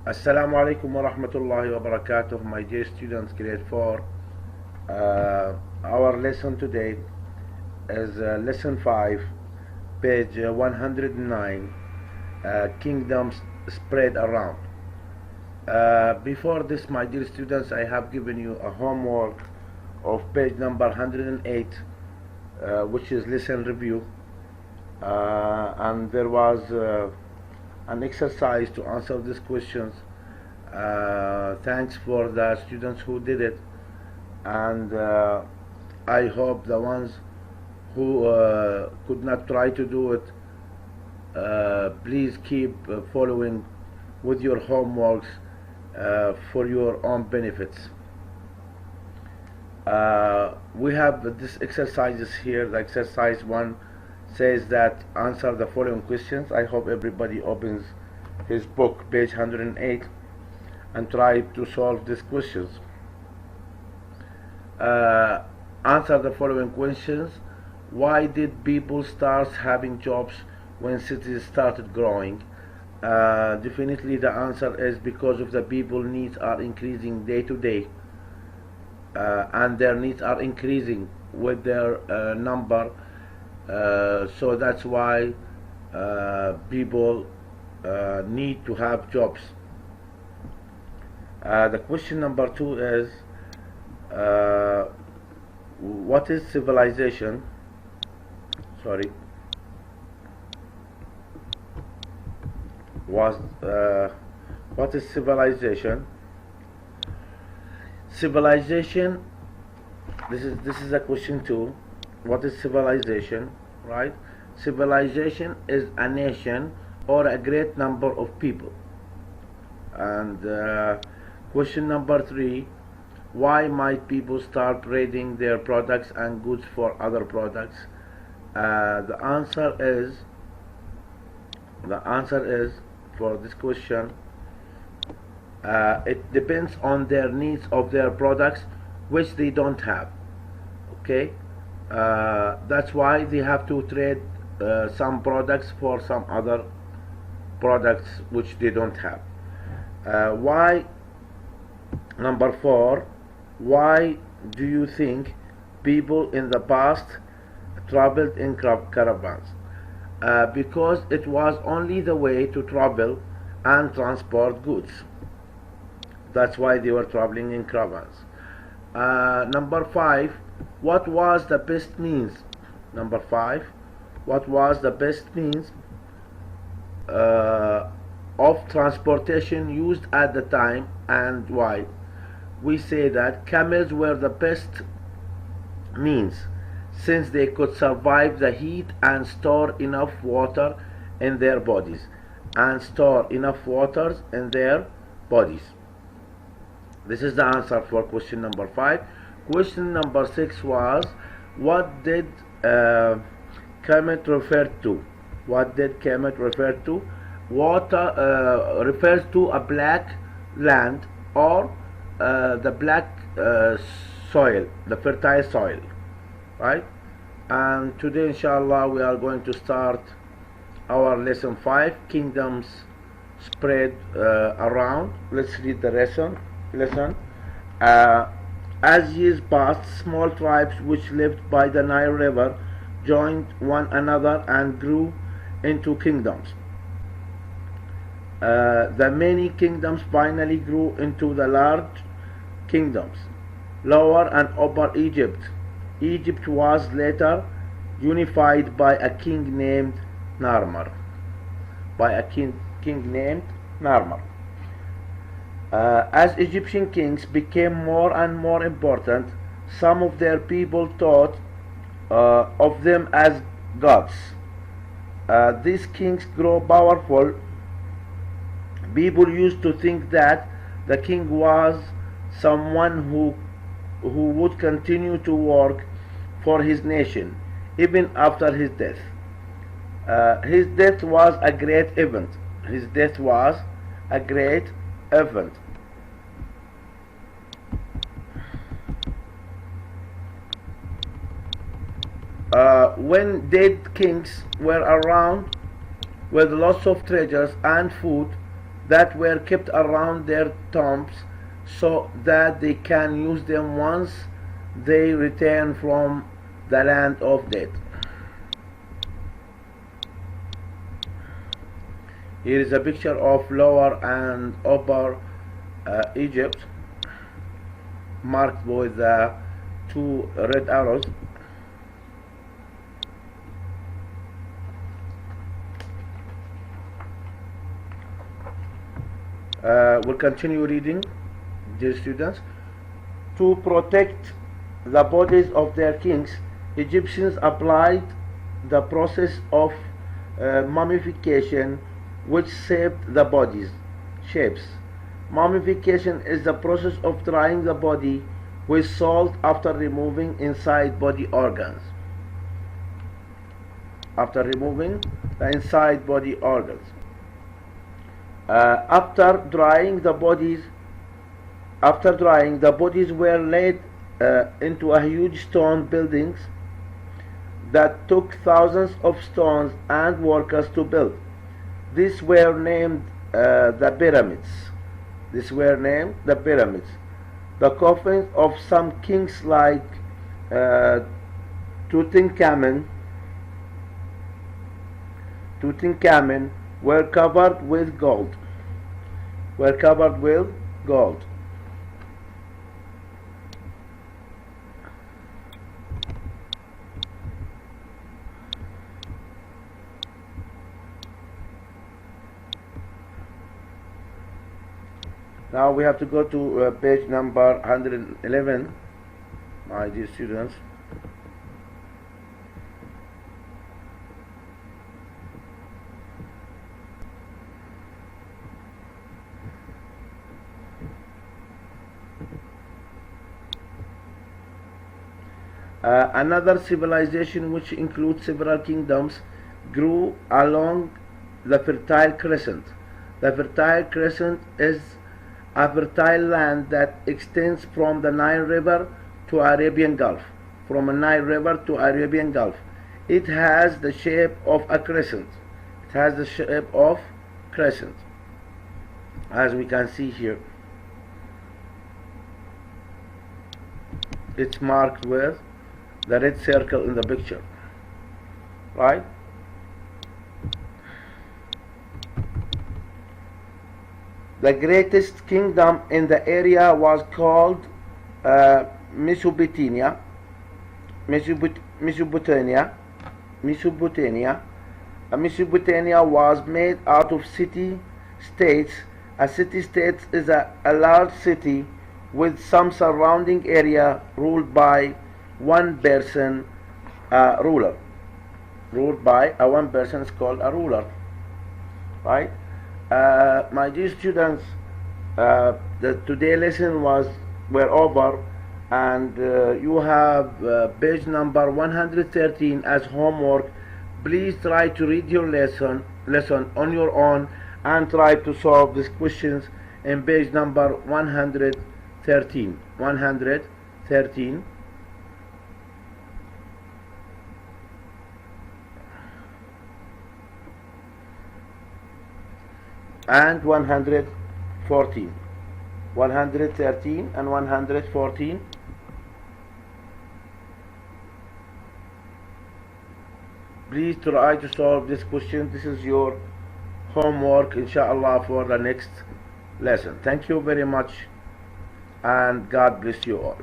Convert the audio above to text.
Assalamu alaikum wa rahmatullahi wa barakatuh, my dear students, grade 4. Our lesson today is lesson 5, page 109, Kingdoms Spread Around. Before this, my dear students, I have given you a homework of page number 108, which is lesson review. And there was an exercise to answer these questions. Thanks for the students who did it, and I hope the ones who could not try to do it, please keep following with your homeworks for your own benefits. We have these exercises here. The exercise 1 says that answer the following questions. I hope everybody opens his book, page 108, and try to solve these questions. Answer the following questions. Why did people start having jobs when cities started growing? Definitely the answer is because of the people needs are increasing day to day, and their needs are increasing with their number. So that's why people need to have jobs. The question number 2 is what is civilization? What is civilization? Civilization. This is a question 2. What is civilization, right? Civilization is a nation or a great number of people. And question number 3, why might people start trading their products and goods for other products? The answer is for this question, it depends on their needs of their products which they don't have. Okay, that's why they have to trade some products for some other products which they don't have. Why? Number 4, why do you think people in the past traveled in caravans? Because it was only the way to travel and transport goods. That's why they were traveling in caravans. Number 5, what was the best means? Number 5, what was the best means of transportation used at the time, and why? We say that camels were the best means, since they could survive the heat and store enough water in their bodies. This is the answer for question number 5. Question number 6 was, what did Kemet refer to? What did Kemet refer to? Water refers to a black land or the black soil, the fertile soil, right? And today, inshallah, we are going to start our lesson 5, Kingdoms Spread Around. Let's read the lesson. As years passed, small tribes which lived by the Nile River joined one another and grew into kingdoms. The many kingdoms finally grew into the large kingdoms, Lower and Upper Egypt. Egypt was later unified by a king named Narmer. As Egyptian kings became more and more important, some of their people thought of them as gods. These kings grew powerful. People used to think that the king was someone who would continue to work for his nation even after his death. His death was a great event. When dead kings were around with lots of treasures and food, that were kept around their tombs so that they can use them once they return from the land of dead. Here is a picture of Lower and Upper Egypt, marked with the two red arrows. We'll continue reading, dear students. To protect the bodies of their kings, Egyptians applied the process of mummification, which shaped the body's shapes. Mummification is the process of drying the body with salt after removing inside body organs. After removing the inside body organs. After drying, the bodies were laid into a huge stone buildings that took thousands of stones and workers to build. These were named the pyramids. The coffins of some kings like Tutankhamun were covered with gold. Now we have to go to page number 111, my dear students. Another civilization, which includes several kingdoms, grew along the Fertile Crescent. The Fertile Crescent is a fertile land that extends from the Nile River to Arabian Gulf. It has the shape of a crescent. As we can see here. It's marked with the red circle in the picture, right? The greatest kingdom in the area was called Mesopotamia. Mesopotamia was made out of city-states. A city-state is a large city with some surrounding area ruled by one person, ruler. One person is called a ruler, right? My dear students, the today lesson were over, and you have page number 113 as homework. Please try to read your lesson on your own and try to solve these questions in page number 113. And 114. 113 and 114. Please try to solve this question. This is your homework, inshallah, for the next lesson. Thank you very much, and God bless you all.